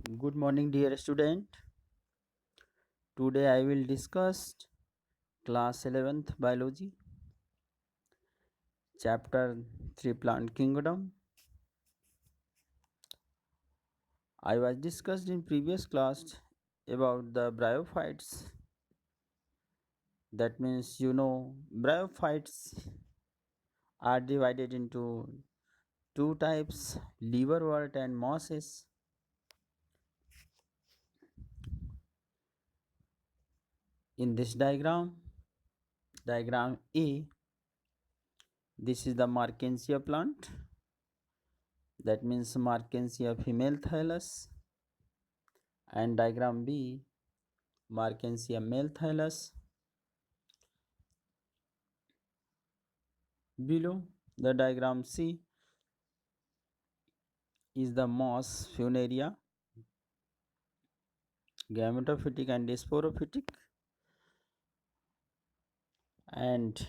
Good morning, dear student. Today I will discuss class 11th biology, chapter 3 plant kingdom. I was discussed in previous class about the bryophytes. That means bryophytes are divided into two types, liverwort and mosses. In this diagram A, this is the Markensia plant. That means Markensia female thallus, and diagram B, Markensia male thallus. Below the diagram C is the moss funaria, gametophytic and sporophytic, and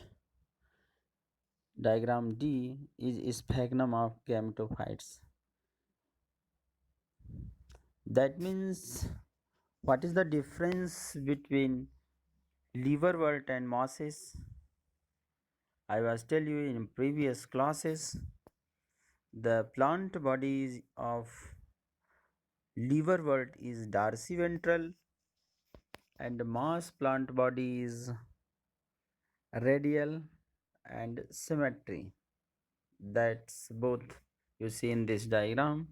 diagram D is sphagnum of gametophytes. That means what is the difference between liverwort and mosses? I was tell you in previous classes the plant bodies of liverwort is dorsiventral and moss plant body is radial and symmetry. That's both you see in this diagram.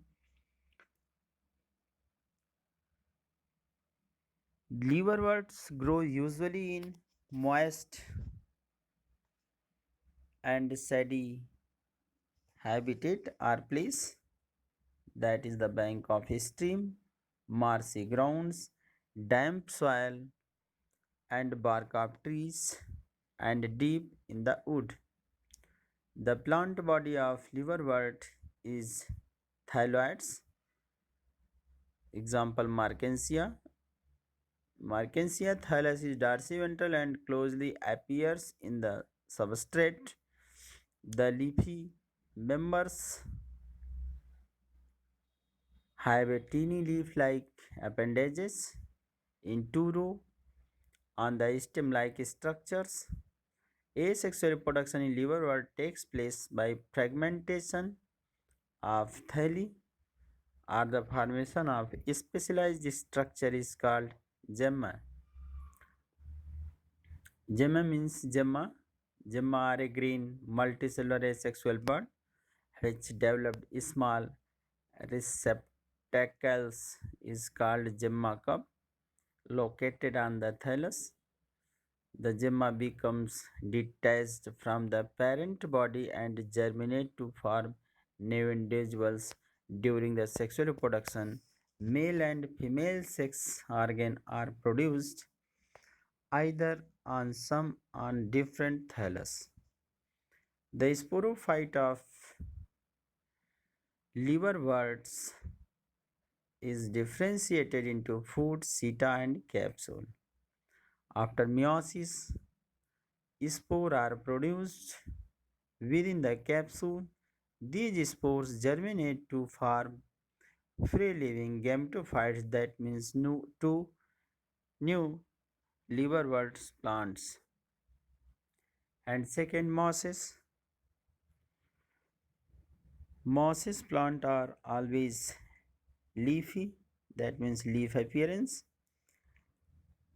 Liverworts grow usually in moist and shady habitat or place, that is the bank of a stream, marshy grounds, damp soil and bark of trees, and deep in the wood. The plant body of liverwort is thyloids, example Markensia. Markensia thallus is dorsiventral and closely appears in the substrate. The leafy members have a teeny leaf-like appendages in two rows on the stem-like structures. Asexual reproduction in liverwort takes place by fragmentation of thyli, or the formation of specialized structure is called gemma. Gemma means gemma. Gemma are a green multicellular asexual bud which developed small receptacles is called gemma cup located on the thallus. The gemma becomes detached from the parent body and germinate to form new individuals during the sexual reproduction. Male and female sex organ are produced either on some on different thallus. The sporophyte of liverworts is differentiated into food, seta, and capsule. After meiosis, spores are produced within the capsule. These spores germinate to form free-living gametophytes, that means new liverwort plants. And second, mosses. Mosses plant are always leafy, that means leaf appearance,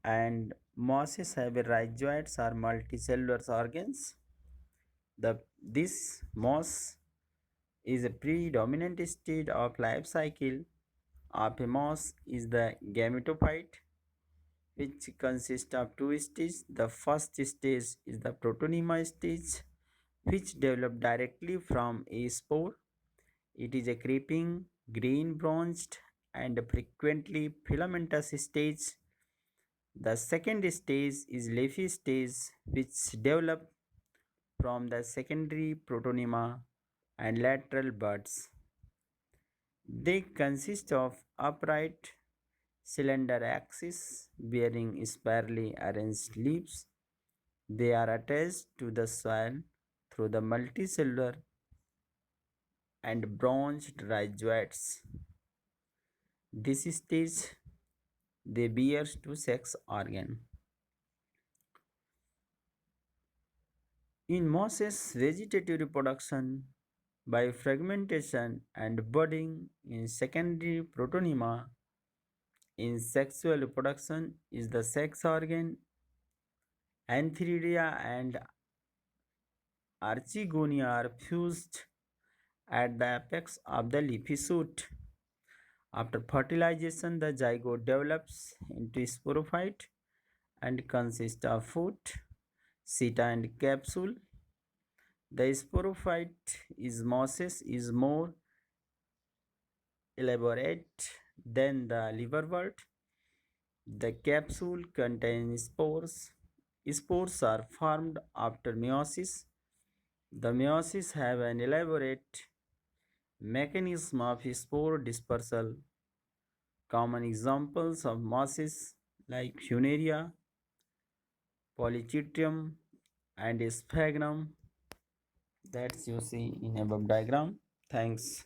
and mosses have rhizoids or multicellular organs. This moss is a predominant stage of life cycle of a moss is the gametophyte, which consists of two stages. The first stage is the protonema stage, which develops directly from a spore. It is a creeping, green branched, and frequently filamentous stage. The second stage is leafy stage, which develop from the secondary protonema and lateral buds. They consist of upright cylinder axis bearing spirally arranged leaves. They are attached to the soil through the multicellular and branched rhizoids. This stage they bear to sex organ. In mosses, vegetative reproduction by fragmentation and budding in secondary protonema in sexual reproduction is the sex organ. Antheridia and archegonia are fused at the apex of the leafy shoot. After fertilization, the zygote develops into sporophyte and consists of foot, seta, and capsule. The sporophyte is mosses is more elaborate than the liverwort. The capsule contains spores. Spores are formed after meiosis. The meiosis have an elaborate mechanism of spore dispersal. Common examples of mosses like Funaria, Polychitrium, and Sphagnum that you see in above diagram. Thanks.